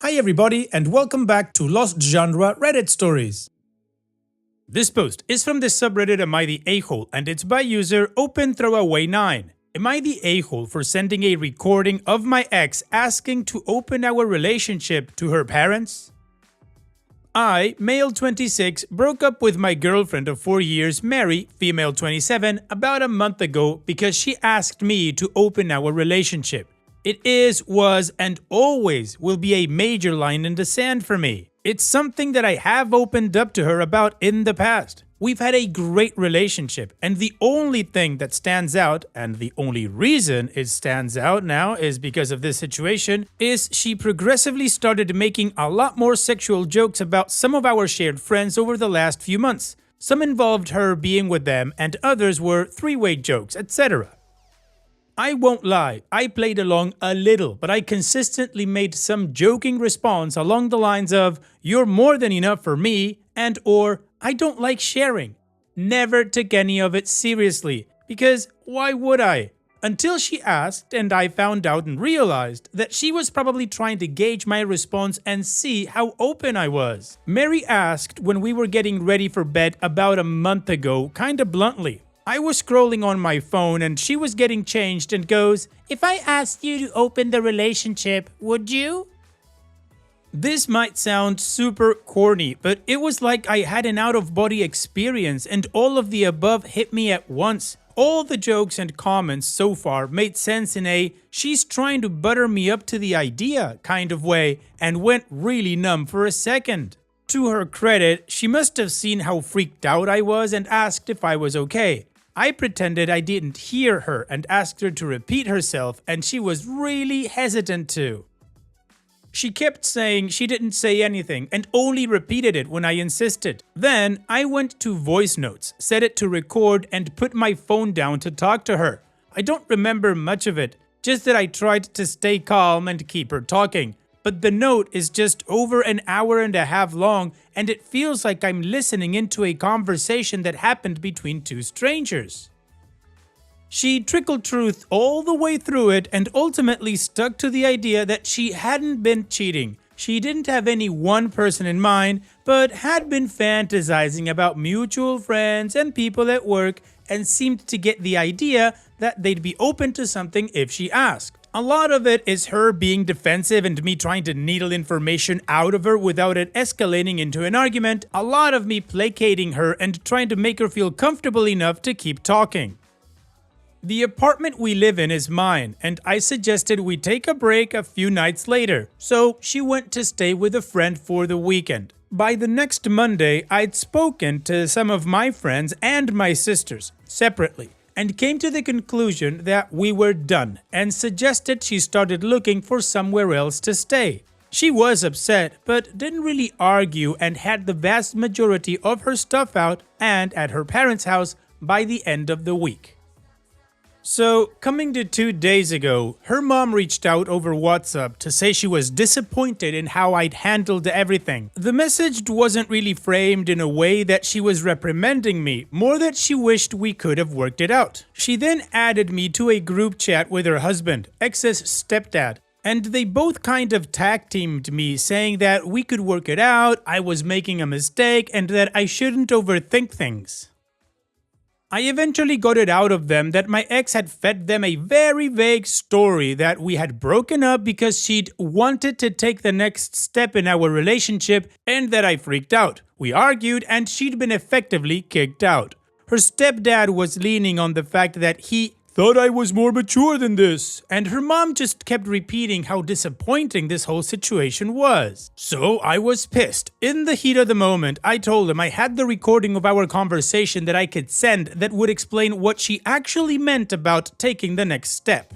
Hi everybody and welcome back to Lost Genre Reddit Stories. This post is from the subreddit Am I the A-hole and it's by user OpenThrowaway9. Am I the a-hole for sending a recording of my ex asking to open our relationship to her parents? I, male 26, broke up with my girlfriend of 4 years, Mary, female 27, about a month ago because she asked me to open our relationship. It is, was, and always will be a major line in the sand for me. It's something that I have opened up to her about in the past. We've had a great relationship, and the only thing that stands out, and the only reason it stands out now is because of this situation, is she progressively started making a lot more sexual jokes about some of our shared friends over the last few months. Some involved her being with them, and others were three-way jokes, etc. I won't lie, I played along a little, but I consistently made some joking response along the lines of, "You're more than enough for me," and or, "I don't like sharing." Never took any of it seriously, because why would I? Until she asked and I found out and realized that she was probably trying to gauge my response and see how open I was. Mary asked when we were getting ready for bed about a month ago, kinda bluntly. I was scrolling on my phone and she was getting changed and goes, "If I asked you to open the relationship, would you?" This might sound super corny, but it was like I had an out-of-body experience and all of the above hit me at once. All the jokes and comments so far made sense in a "she's trying to butter me up to the idea" kind of way and went really numb for a second. To her credit, she must have seen how freaked out I was and asked if I was okay. I pretended I didn't hear her and asked her to repeat herself, and she was really hesitant to. She kept saying she didn't say anything and only repeated it when I insisted. Then I went to voice notes, set it to record, and put my phone down to talk to her. I don't remember much of it, just that I tried to stay calm and keep her talking. But the note is just over an hour and a half long, and it feels like I'm listening into a conversation that happened between two strangers. She trickled truth all the way through it and ultimately stuck to the idea that she hadn't been cheating. She didn't have any one person in mind, but had been fantasizing about mutual friends and people at work and seemed to get the idea that they'd be open to something if she asked. A lot of it is her being defensive and me trying to needle information out of her without it escalating into an argument. A lot of me placating her and trying to make her feel comfortable enough to keep talking. The apartment we live in is mine, and I suggested we take a break a few nights later, so she went to stay with a friend for the weekend. By the next Monday, I'd spoken to some of my friends and my sisters separately, and came to the conclusion that we were done, and suggested she started looking for somewhere else to stay. She was upset, but didn't really argue and had the vast majority of her stuff out and at her parents' house by the end of the week. So, coming to 2 days ago, her mom reached out over WhatsApp to say she was disappointed in how I'd handled everything. The message wasn't really framed in a way that she was reprimanding me, more that she wished we could have worked it out. She then added me to a group chat with her husband, ex's stepdad, and they both kind of tag-teamed me saying that we could work it out, I was making a mistake, and that I shouldn't overthink things. I eventually got it out of them that my ex had fed them a very vague story that we had broken up because she'd wanted to take the next step in our relationship and that I freaked out. We argued and she'd been effectively kicked out. Her stepdad was leaning on the fact that he thought I was more mature than this, and her mom just kept repeating how disappointing this whole situation was. So I was pissed. In the heat of the moment, I told him I had the recording of our conversation that I could send that would explain what she actually meant about taking the next step.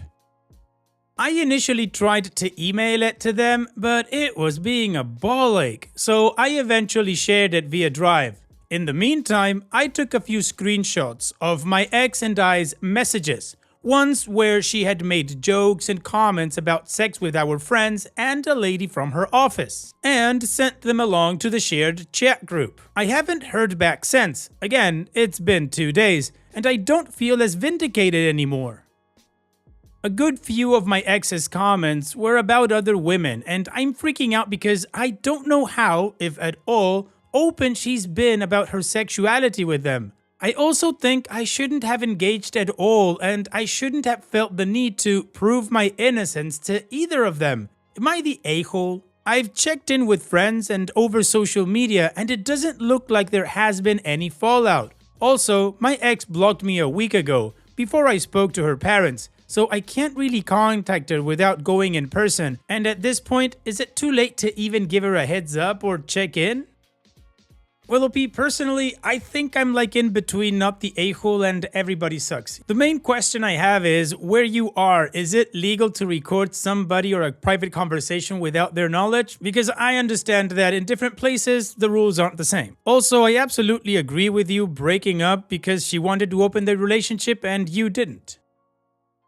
I initially tried to email it to them, but it was being a ball ache, so I eventually shared it via Drive. In the meantime, I took a few screenshots of my ex and I's messages, ones where she had made jokes and comments about sex with our friends and a lady from her office, and sent them along to the shared chat group. I haven't heard back since. Again, it's been 2 days, and I don't feel as vindicated anymore. A good few of my ex's comments were about other women, and I'm freaking out because I don't know how, if at all, open she's been about her sexuality with them. I also think I shouldn't have engaged at all, and I shouldn't have felt the need to prove my innocence to either of them. Am I the a-hole? I've checked in with friends and over social media, and it doesn't look like there has been any fallout. Also, my ex blocked me a week ago, before I spoke to her parents, so I can't really contact her without going in person, and at this point, is it too late to even give her a heads up or check in? Well, OP, personally, I think I'm like in between not the a-hole and everybody sucks. The main question I have is, where you are, is it legal to record somebody or a private conversation without their knowledge? Because I understand that in different places, the rules aren't the same. Also, I absolutely agree with you breaking up because she wanted to open the relationship and you didn't.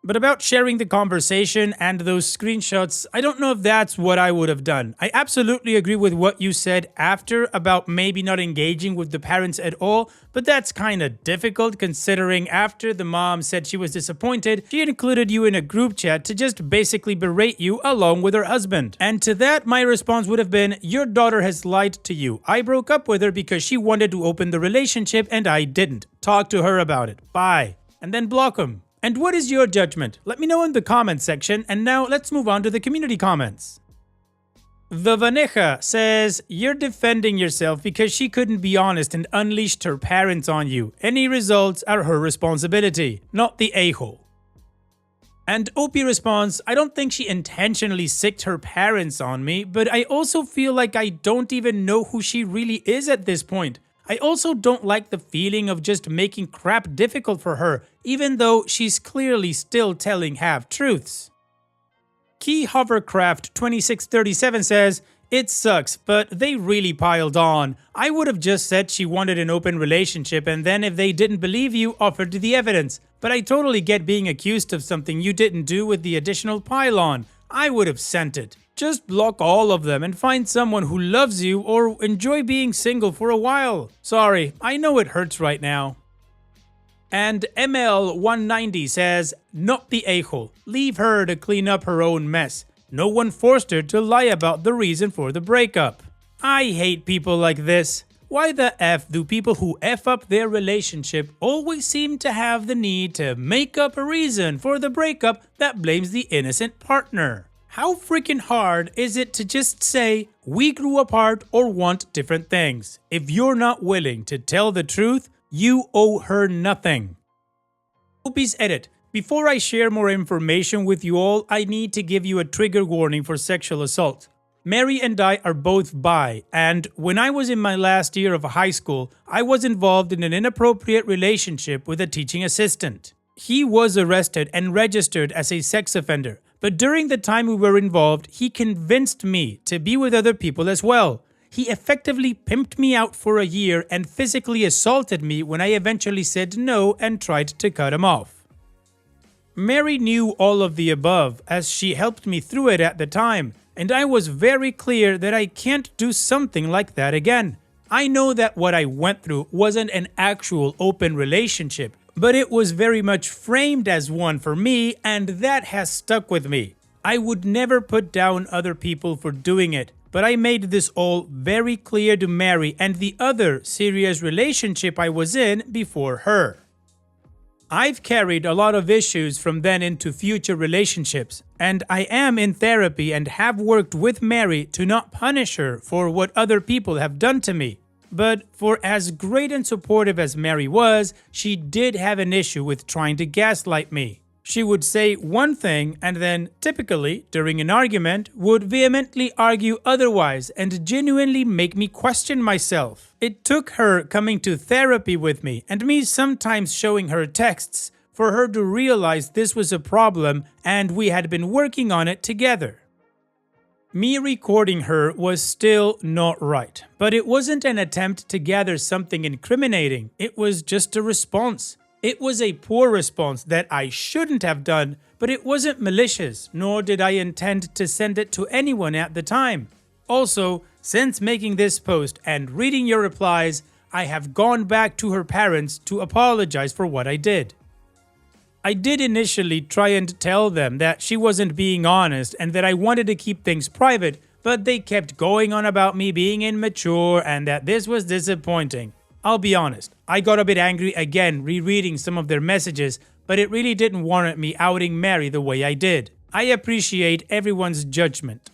But about sharing the conversation and those screenshots, I don't know if that's what I would have done. I absolutely agree with what you said after about maybe not engaging with the parents at all, but that's kind of difficult considering after the mom said she was disappointed, she included you in a group chat to just basically berate you along with her husband. And to that, my response would have been, your daughter has lied to you. I broke up with her because she wanted to open the relationship and I didn't. Talk to her about it. Bye. And then block him. And what is your judgment? Let me know in the comments section, and now let's move on to the community comments. The Vaneja says, you're defending yourself because she couldn't be honest and unleashed her parents on you. Any results are her responsibility, not the a-hole. And OP responds, I don't think she intentionally sicked her parents on me, but I also feel like I don't even know who she really is at this point. I also don't like the feeling of just making crap difficult for her, even though she's clearly still telling half-truths. Key Hovercraft 2637 says, it sucks, but they really piled on. I would have just said she wanted an open relationship and then if they didn't believe you, offered the evidence. But I totally get being accused of something you didn't do with the additional pile-on. I would have sent it. Just block all of them and find someone who loves you or enjoy being single for a while. Sorry, I know it hurts right now. And ML190 says, not the a-hole. Leave her to clean up her own mess. No one forced her to lie about the reason for the breakup. I hate people like this. Why the F do people who F up their relationship always seem to have the need to make up a reason for the breakup that blames the innocent partner? How freaking hard is it to just say, we grew apart or want different things? If you're not willing to tell the truth, you owe her nothing. Opie's edit. Before I share more information with you all, I need to give you a trigger warning for sexual assault. Mary and I are both bi, and when I was in my last year of high school, I was involved in an inappropriate relationship with a teaching assistant. He was arrested and registered as a sex offender. But during the time we were involved, he convinced me to be with other people as well. He effectively pimped me out for a year and physically assaulted me when I eventually said no and tried to cut him off. Mary knew all of the above as she helped me through it at the time, and I was very clear that I can't do something like that again. I know that what I went through wasn't an actual open relationship, but it was very much framed as one for me, and that has stuck with me. I would never put down other people for doing it, but I made this all very clear to Mary and the other serious relationship I was in before her. I've carried a lot of issues from then into future relationships, and I am in therapy and have worked with Mary to not punish her for what other people have done to me. But for as great and supportive as Mary was, she did have an issue with trying to gaslight me. She would say one thing and then, typically during an argument, would vehemently argue otherwise and genuinely make me question myself. It took her coming to therapy with me and me sometimes showing her texts for her to realize this was a problem and we had been working on it together. Me recording her was still not right, but it wasn't an attempt to gather something incriminating. It was just a response. It was a poor response that I shouldn't have done, but it wasn't malicious, nor did I intend to send it to anyone at the time. Also, since making this post and reading your replies, I have gone back to her parents to apologize for what I did. I did initially try and tell them that she wasn't being honest and that I wanted to keep things private, but they kept going on about me being immature and that this was disappointing. I'll be honest, I got a bit angry again rereading some of their messages, but it really didn't warrant me outing Mary the way I did. I appreciate everyone's judgment.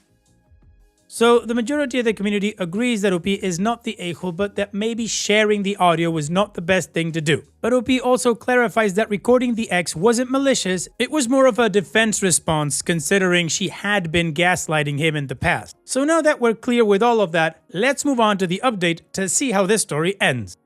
So the majority of the community agrees that OP is not the a-hole, but that maybe sharing the audio was not the best thing to do. But OP also clarifies that recording the ex wasn't malicious, it was more of a defense response considering she had been gaslighting him in the past. So now that we're clear with all of that, let's move on to the update to see how this story ends.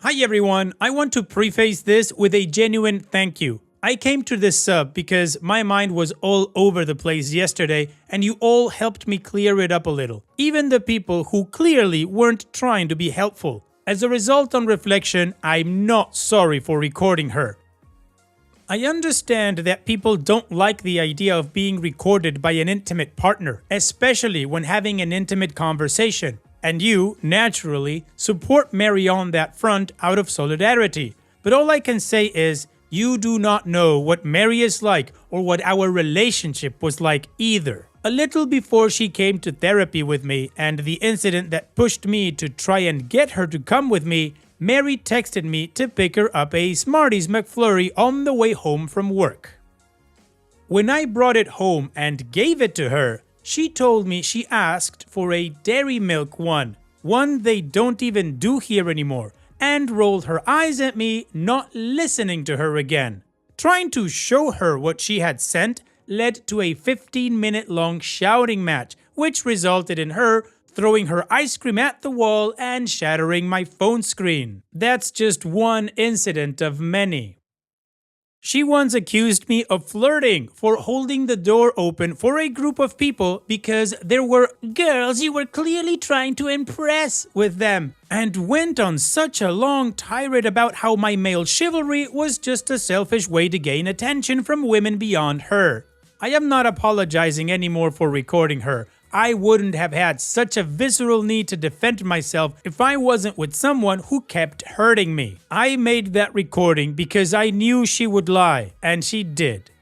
Hi everyone, I want to preface this with a genuine thank you. I came to this sub because my mind was all over the place yesterday and you all helped me clear it up a little. Even the people who clearly weren't trying to be helpful. As a result, on reflection, I'm not sorry for recording her. I understand that people don't like the idea of being recorded by an intimate partner, especially when having an intimate conversation. And you, naturally, support Mary on that front out of solidarity. But all I can say is, you do not know what Mary is like or what our relationship was like either. A little before she came to therapy with me and the incident that pushed me to try and get her to come with me, Mary texted me to pick her up a Smarties McFlurry on the way home from work. When I brought it home and gave it to her, she told me she asked for a dairy milk one they don't even do here anymore, and rolled her eyes at me, not listening to her again. Trying to show her what she had sent led to a 15-minute-long shouting match, which resulted in her throwing her ice cream at the wall and shattering my phone screen. That's just one incident of many. She once accused me of flirting for holding the door open for a group of people because there were girls you were clearly trying to impress with them, and went on such a long tirade about how my male chivalry was just a selfish way to gain attention from women beyond her. I am not apologizing anymore for recording her. I wouldn't have had such a visceral need to defend myself if I wasn't with someone who kept hurting me. I made that recording because I knew she would lie, and she did.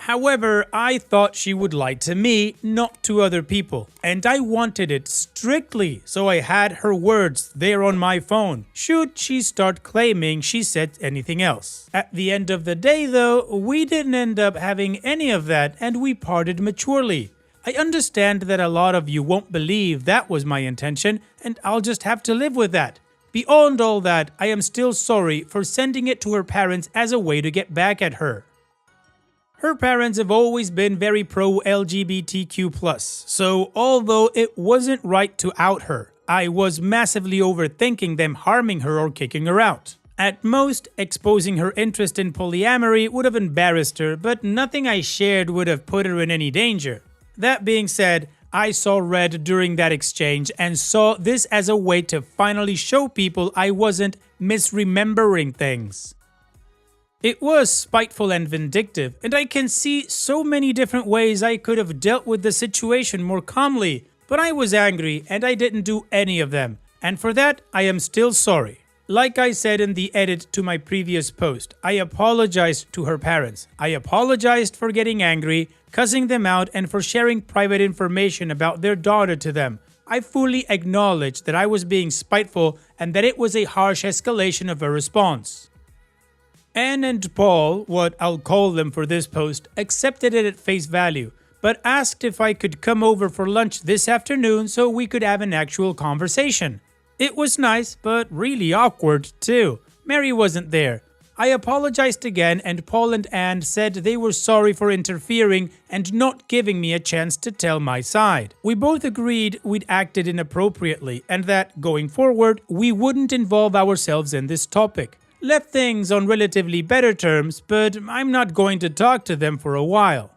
However, I thought she would lie to me, not to other people, and I wanted it strictly, so I had her words there on my phone, should she start claiming she said anything else. At the end of the day though, we didn't end up having any of that and we parted maturely. I understand that a lot of you won't believe that was my intention, and I'll just have to live with that. Beyond all that, I am still sorry for sending it to her parents as a way to get back at her. Her parents have always been very pro-LGBTQ+, so although it wasn't right to out her, I was massively overthinking them harming her or kicking her out. At most, exposing her interest in polyamory would have embarrassed her, but nothing I shared would have put her in any danger. That being said, I saw red during that exchange and saw this as a way to finally show people I wasn't misremembering things. It was spiteful and vindictive, and I can see so many different ways I could have dealt with the situation more calmly, but I was angry and I didn't do any of them, and for that I am still sorry. Like I said in the edit to my previous post, I apologized to her parents. I apologized for getting angry, cussing them out, and for sharing private information about their daughter to them. I fully acknowledged that I was being spiteful and that it was a harsh escalation of a response. Anne and Paul, what I'll call them for this post, accepted it at face value, but asked if I could come over for lunch this afternoon so we could have an actual conversation. It was nice, but really awkward too. Mary wasn't there. I apologized again, and Paul and Anne said they were sorry for interfering and not giving me a chance to tell my side. We both agreed we'd acted inappropriately and that, going forward, we wouldn't involve ourselves in this topic. Left things on relatively better terms, but I'm not going to talk to them for a while.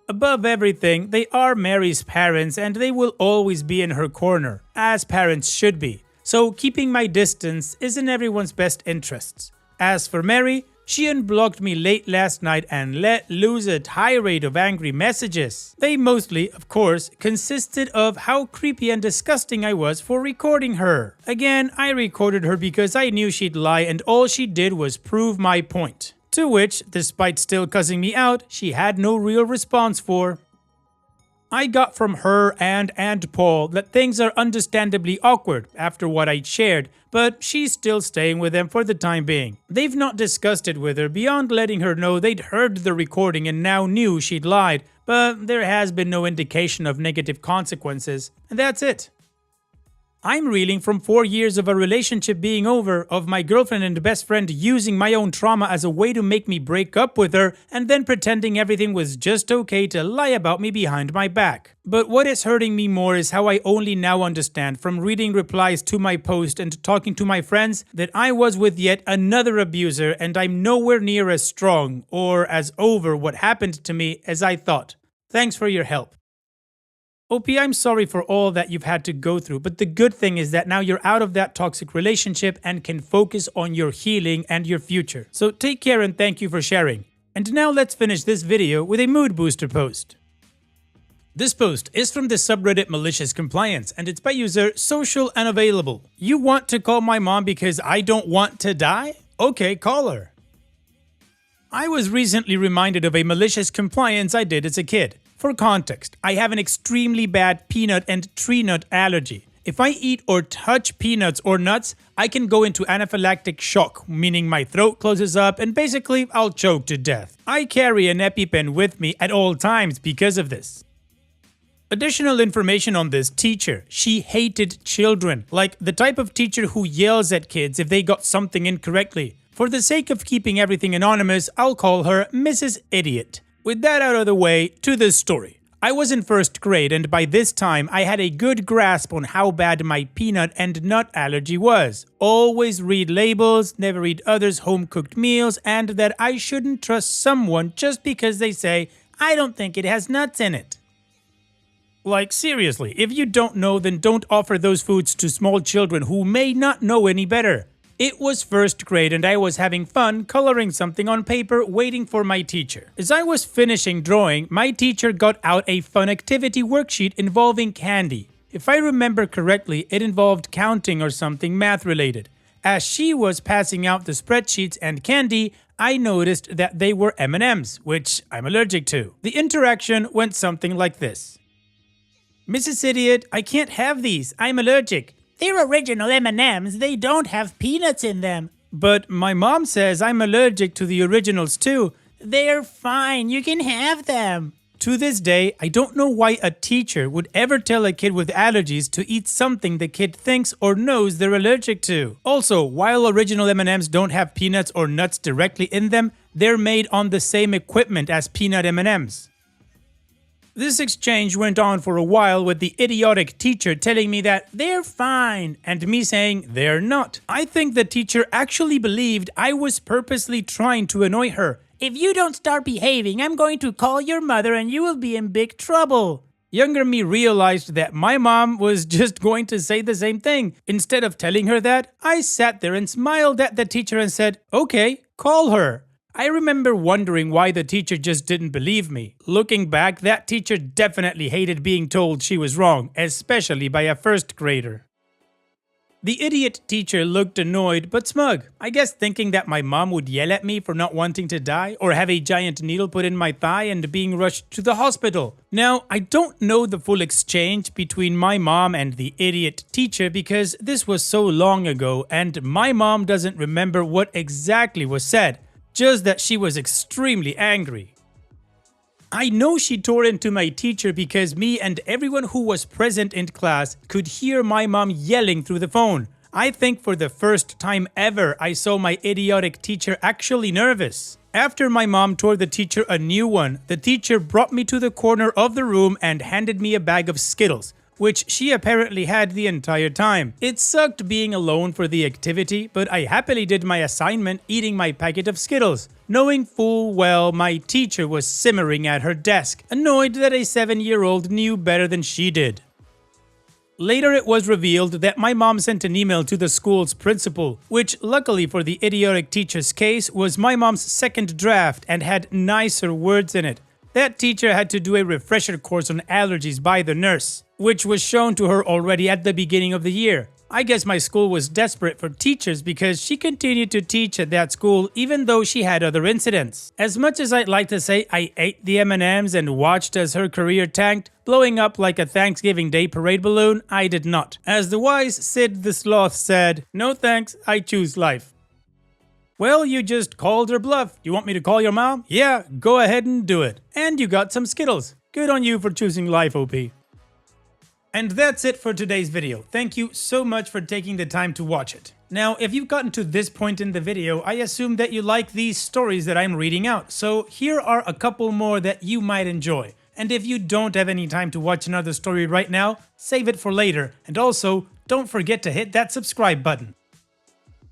Above everything, they are Mary's parents and they will always be in her corner, as parents should be. So keeping my distance is in everyone's best interests. As for Mary, she unblocked me late last night and let loose a tirade of angry messages. They mostly, of course, consisted of how creepy and disgusting I was for recording her. Again, I recorded her because I knew she'd lie and all she did was prove my point. to which, despite still cussing me out, she had no real response for. I got from her and Paul that things are understandably awkward after what I'd shared, but she's still staying with them for the time being. They've not discussed it with her beyond letting her know they'd heard the recording and now knew she'd lied, but there has been no indication of negative consequences, and that's it. I'm reeling from 4 years of a relationship being over, of my girlfriend and best friend using my own trauma as a way to make me break up with her, and then pretending everything was just okay to lie about me behind my back. But what is hurting me more is how I only now understand from reading replies to my post and talking to my friends that I was with yet another abuser and I'm nowhere near as strong or as over what happened to me as I thought. Thanks for your help. OP, I'm sorry for all that you've had to go through, but the good thing is that now you're out of that toxic relationship and can focus on your healing and your future. So take care and thank you for sharing. And now let's finish this video with a mood booster post. This post is from the subreddit Malicious Compliance and it's by user Social Unavailable. You want to call my mom because I don't want to die? Okay, call her. I was recently reminded of a malicious compliance I did as a kid. For context, I have an extremely bad peanut and tree nut allergy. If I eat or touch peanuts or nuts, I can go into anaphylactic shock, meaning my throat closes up and basically I'll choke to death. I carry an EpiPen with me at all times because of this. Additional information on this teacher. She hated children, like the type of teacher who yells at kids if they got something incorrectly. For the sake of keeping everything anonymous, I'll call her Mrs. Idiot. With that out of the way, to this story. I was in first grade and by this time I had a good grasp on how bad my peanut and nut allergy was. Always read labels, never eat others' home-cooked meals, and that I shouldn't trust someone just because they say, I don't think it has nuts in it. Like seriously, if you don't know, then don't offer those foods to small children who may not know any better. It was first grade and I was having fun coloring something on paper waiting for my teacher. As I was finishing drawing, my teacher got out a fun activity worksheet involving candy. If I remember correctly, it involved counting or something math related. As she was passing out the spreadsheets and candy, I noticed that they were M&Ms, which I'm allergic to. The interaction went something like this. Mrs. Idiot, I can't have these. I'm allergic. They're original M&Ms, they don't have peanuts in them. But my mom says I'm allergic to the originals too. They're fine, you can have them. To this day, I don't know why a teacher would ever tell a kid with allergies to eat something the kid thinks or knows they're allergic to. Also, while original M&Ms don't have peanuts or nuts directly in them, they're made on the same equipment as peanut M&Ms. This exchange went on for a while with the idiotic teacher telling me that they're fine and me saying they're not. I think the teacher actually believed I was purposely trying to annoy her. If you don't start behaving, I'm going to call your mother and you will be in big trouble. Younger me realized that my mom was just going to say the same thing. Instead of telling her that, I sat there and smiled at the teacher and said, okay, call her. I remember wondering why the teacher just didn't believe me. Looking back, that teacher definitely hated being told she was wrong, especially by a first grader. The idiot teacher looked annoyed but smug, I guess thinking that my mom would yell at me for not wanting to die or have a giant needle put in my thigh and being rushed to the hospital. Now, I don't know the full exchange between my mom and the idiot teacher because this was so long ago and my mom doesn't remember what exactly was said. Just that she was extremely angry. I know she tore into my teacher because me and everyone who was present in class could hear my mom yelling through the phone. I think for the first time ever I saw my idiotic teacher actually nervous. After my mom tore the teacher a new one, the teacher brought me to the corner of the room and handed me a bag of Skittles, which she apparently had the entire time. It sucked being alone for the activity, but I happily did my assignment eating my packet of Skittles, knowing full well my teacher was simmering at her desk, annoyed that a 7-year-old knew better than she did. Later it was revealed that my mom sent an email to the school's principal, which luckily for the idiotic teacher's case was my mom's second draft and had nicer words in it. That teacher had to do a refresher course on allergies by the nurse, which was shown to her already at the beginning of the year. I guess my school was desperate for teachers because she continued to teach at that school even though she had other incidents. As much as I'd like to say I ate the M&Ms and watched as her career tanked, blowing up like a Thanksgiving Day parade balloon, I did not. As the wise Sid the Sloth said, "No thanks, I choose life." Well, you just called her bluff. You want me to call your mom? Yeah, go ahead and do it. And you got some Skittles. Good on you for choosing life, OP. And that's it for today's video. Thank you so much for taking the time to watch it. Now, if you've gotten to this point in the video, I assume that you like these stories that I'm reading out. So here are a couple more that you might enjoy. And if you don't have any time to watch another story right now, save it for later. And also, don't forget to hit that subscribe button.